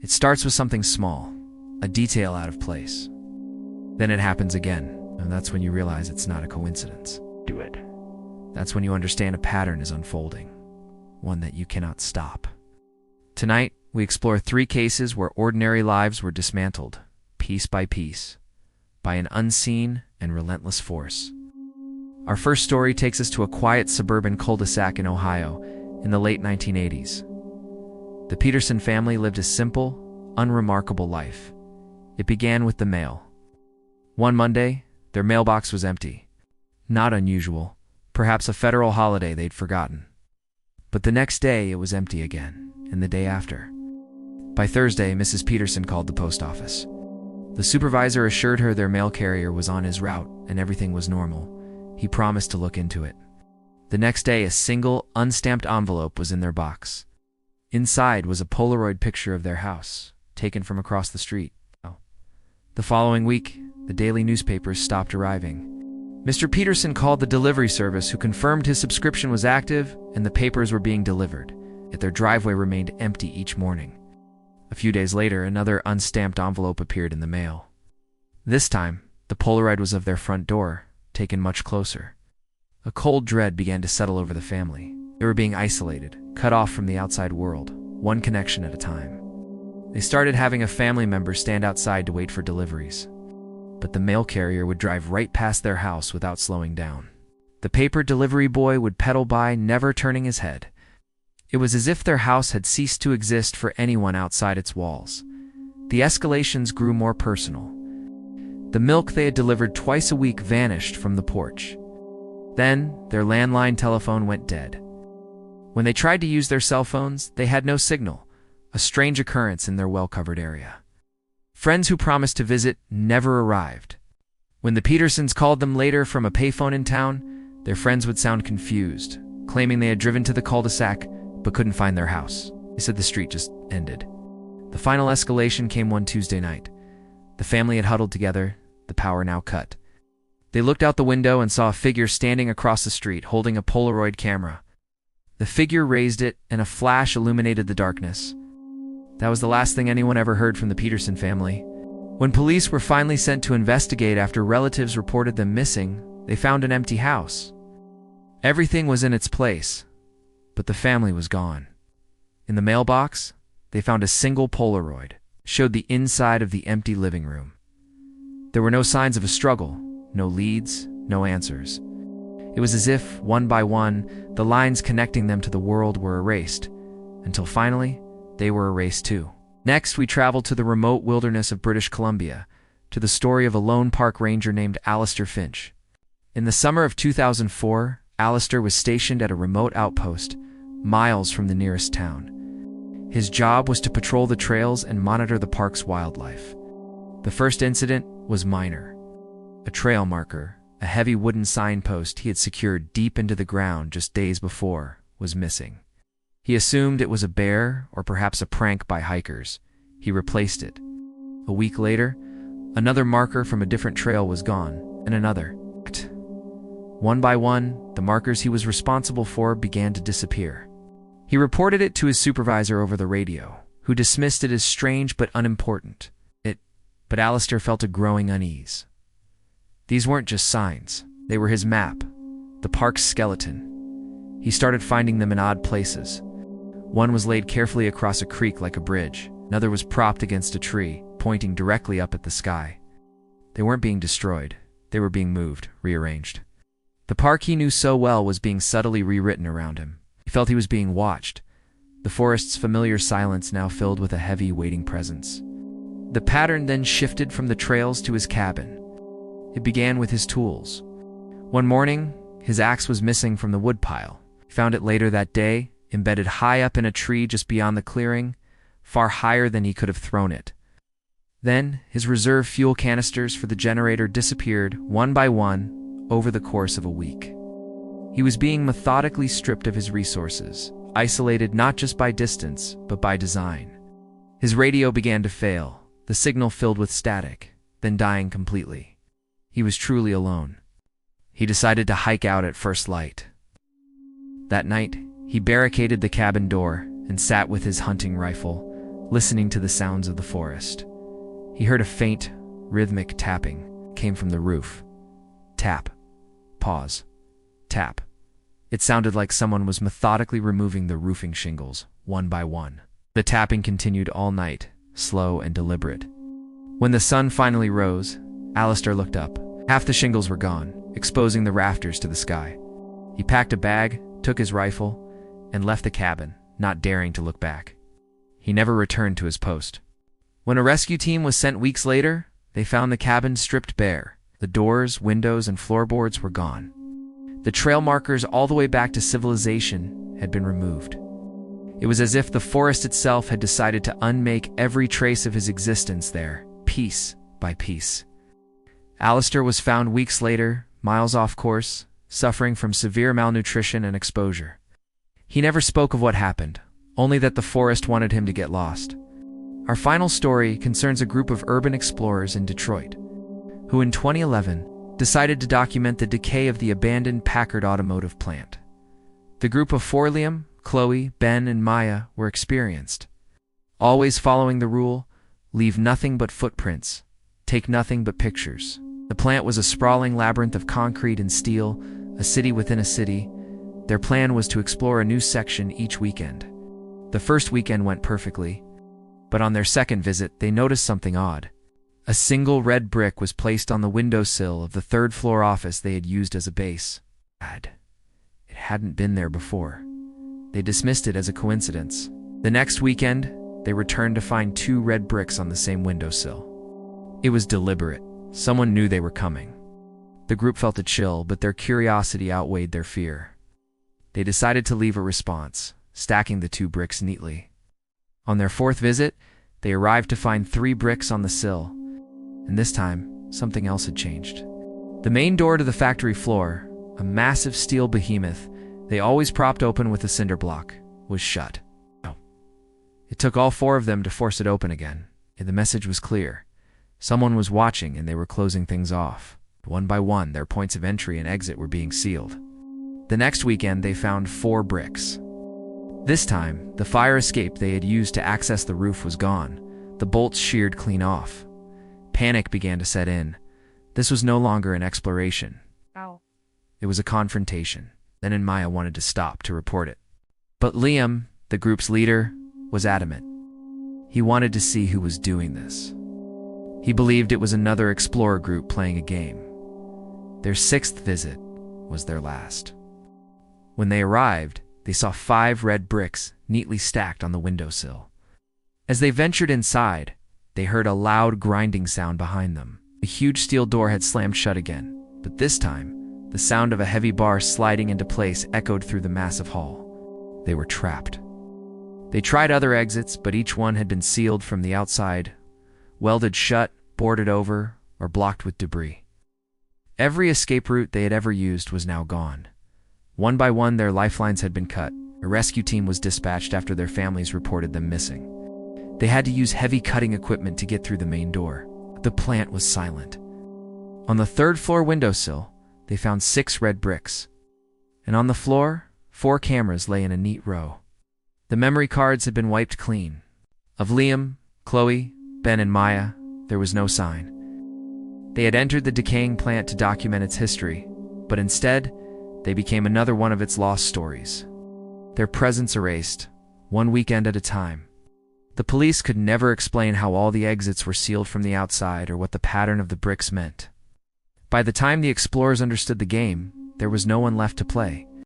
It starts with something small, a detail out of place. Then it happens again, and that's when you realize it's not a coincidence. Do it. That's when you understand a pattern is unfolding, one that you cannot stop. Tonight, we explore 3 cases where ordinary lives were dismantled, piece by piece, by an unseen and relentless force. Our first story takes us to a quiet suburban cul-de-sac in Ohio in the late 1980s. The Peterson family lived a simple, unremarkable life. It began with the mail. One Monday, their mailbox was empty. Not unusual, perhaps a federal holiday they'd forgotten. But the next day, it was empty again, and the day after. By Thursday, Mrs. Peterson called the post office. The supervisor assured her their mail carrier was on his route and everything was normal. He promised to look into it. The next day, a single, unstamped envelope was in their box. Inside was a Polaroid picture of their house, taken from across the street. The following week, the daily newspapers stopped arriving. Mr. Peterson called the delivery service, who confirmed his subscription was active and the papers were being delivered, yet their driveway remained empty each morning. A few days later, another unstamped envelope appeared in the mail. This time, the Polaroid was of their front door, taken much closer. A cold dread began to settle over the family. They were being isolated, cut off from the outside world, one connection at a time. They started having a family member stand outside to wait for deliveries. But the mail carrier would drive right past their house without slowing down. The paper delivery boy would pedal by, never turning his head. It was as if their house had ceased to exist for anyone outside its walls. The escalations grew more personal. The milk they had delivered twice a week vanished from the porch. Then, their landline telephone went dead. When they tried to use their cell phones, they had no signal, a strange occurrence in their well-covered area. Friends who promised to visit never arrived. When the Petersons called them later from a payphone in town, their friends would sound confused, claiming they had driven to the cul-de-sac but couldn't find their house. They said the street just ended. The final escalation came one Tuesday night. The family had huddled together, the power now cut. They looked out the window and saw a figure standing across the street holding a Polaroid camera. The figure raised it, and a flash illuminated the darkness. That was the last thing anyone ever heard from the Peterson family. When police were finally sent to investigate after relatives reported them missing, they found an empty house. Everything was in its place, but the family was gone. In the mailbox, they found a single Polaroid. It showed the inside of the empty living room. There were no signs of a struggle, no leads, no answers. It was as if, one by one, the lines connecting them to the world were erased, until finally, they were erased too. Next, we traveled to the remote wilderness of British Columbia, to the story of a lone park ranger named Alistair Finch. In the summer of 2004, Alistair was stationed at a remote outpost, miles from the nearest town. His job was to patrol the trails and monitor the park's wildlife. The first incident was minor. A trail marker, a heavy wooden signpost he had secured deep into the ground just days before, was missing. He assumed it was a bear or perhaps a prank by hikers. He replaced it. A week later, another marker from a different trail was gone, and another. One by one, the markers he was responsible for began to disappear. He reported it to his supervisor over the radio, who dismissed it as strange but unimportant. But Alistair felt a growing unease. These weren't just signs. They were his map, the park's skeleton. He started finding them in odd places. One was laid carefully across a creek like a bridge. Another was propped against a tree, pointing directly up at the sky. They weren't being destroyed. They were being moved, rearranged. The park he knew so well was being subtly rewritten around him. He felt he was being watched. The forest's familiar silence now filled with a heavy, waiting presence. The pattern then shifted from the trails to his cabin. It began with his tools. One morning, his axe was missing from the woodpile. He found it later that day, embedded high up in a tree just beyond the clearing, far higher than he could have thrown it. Then, his reserve fuel canisters for the generator disappeared, one by one, over the course of a week. He was being methodically stripped of his resources, isolated not just by distance, but by design. His radio began to fail, the signal filled with static, then dying completely. He was truly alone. He decided to hike out at first light. That night, he barricaded the cabin door and sat with his hunting rifle, listening to the sounds of the forest. He heard a faint, rhythmic tapping came from the roof. Tap. Pause. Tap. It sounded like someone was methodically removing the roofing shingles, one by one. The tapping continued all night, slow and deliberate. When the sun finally rose, Alistair looked up. Half the shingles were gone, exposing the rafters to the sky. He packed a bag, took his rifle, and left the cabin, not daring to look back. He never returned to his post. When a rescue team was sent weeks later, they found the cabin stripped bare. The doors, windows, and floorboards were gone. The trail markers all the way back to civilization had been removed. It was as if the forest itself had decided to unmake every trace of his existence there, piece by piece. Alistair was found weeks later, miles off course, suffering from severe malnutrition and exposure. He never spoke of what happened, only that the forest wanted him to get lost. Our final story concerns a group of urban explorers in Detroit, who in 2011 decided to document the decay of the abandoned Packard automotive plant. The group of four, Liam, Chloe, Ben, and Maya, were experienced, always following the rule, leave nothing but footprints, take nothing but pictures. The plant was a sprawling labyrinth of concrete and steel, a city within a city. Their plan was to explore a new section each weekend. The first weekend went perfectly, but on their second visit, they noticed something odd. A single red brick was placed on the windowsill of the third-floor office they had used as a base. It hadn't been there before. They dismissed it as a coincidence. The next weekend, they returned to find two red bricks on the same windowsill. It was deliberate. Someone knew they were coming. The group felt a chill, but their curiosity outweighed their fear. They decided to leave a response, stacking the two bricks neatly. On their fourth visit, they arrived to find 3 bricks on the sill, and this time, something else had changed. The main door to the factory floor, a massive steel behemoth they always propped open with a cinder block, was shut. It took all 4 of them to force it open again, and the message was clear. Someone was watching and they were closing things off. One by one, their points of entry and exit were being sealed. The next weekend, they found 4 bricks. This time, the fire escape they had used to access the roof was gone, the bolts sheared clean off. Panic began to set in. This was no longer an exploration. It was a confrontation. Then and Maya wanted to stop to report it. But Liam, the group's leader, was adamant. He wanted to see who was doing this. He believed it was another explorer group playing a game. Their 6th visit was their last. When they arrived, they saw 5 red bricks neatly stacked on the windowsill. As they ventured inside, they heard a loud grinding sound behind them. The huge steel door had slammed shut again, but this time, the sound of a heavy bar sliding into place echoed through the massive hall. They were trapped. They tried other exits, but each one had been sealed from the outside, welded shut, boarded over, or blocked with debris. Every escape route they had ever used was now gone. One by one, their lifelines had been cut. A rescue team was dispatched after their families reported them missing. They had to use heavy cutting equipment to get through the main door. The plant was silent. On the 3rd-floor windowsill, they found 6 red bricks. And on the floor, 4 cameras lay in a neat row. The memory cards had been wiped clean. Of Liam, Chloe, Ben, and Maya, there was no sign. They had entered the decaying plant to document its history, but instead, they became another one of its lost stories. Their presence erased, one weekend at a time. The police could never explain how all the exits were sealed from the outside or what the pattern of the bricks meant. By the time the explorers understood the game, there was no one left to play.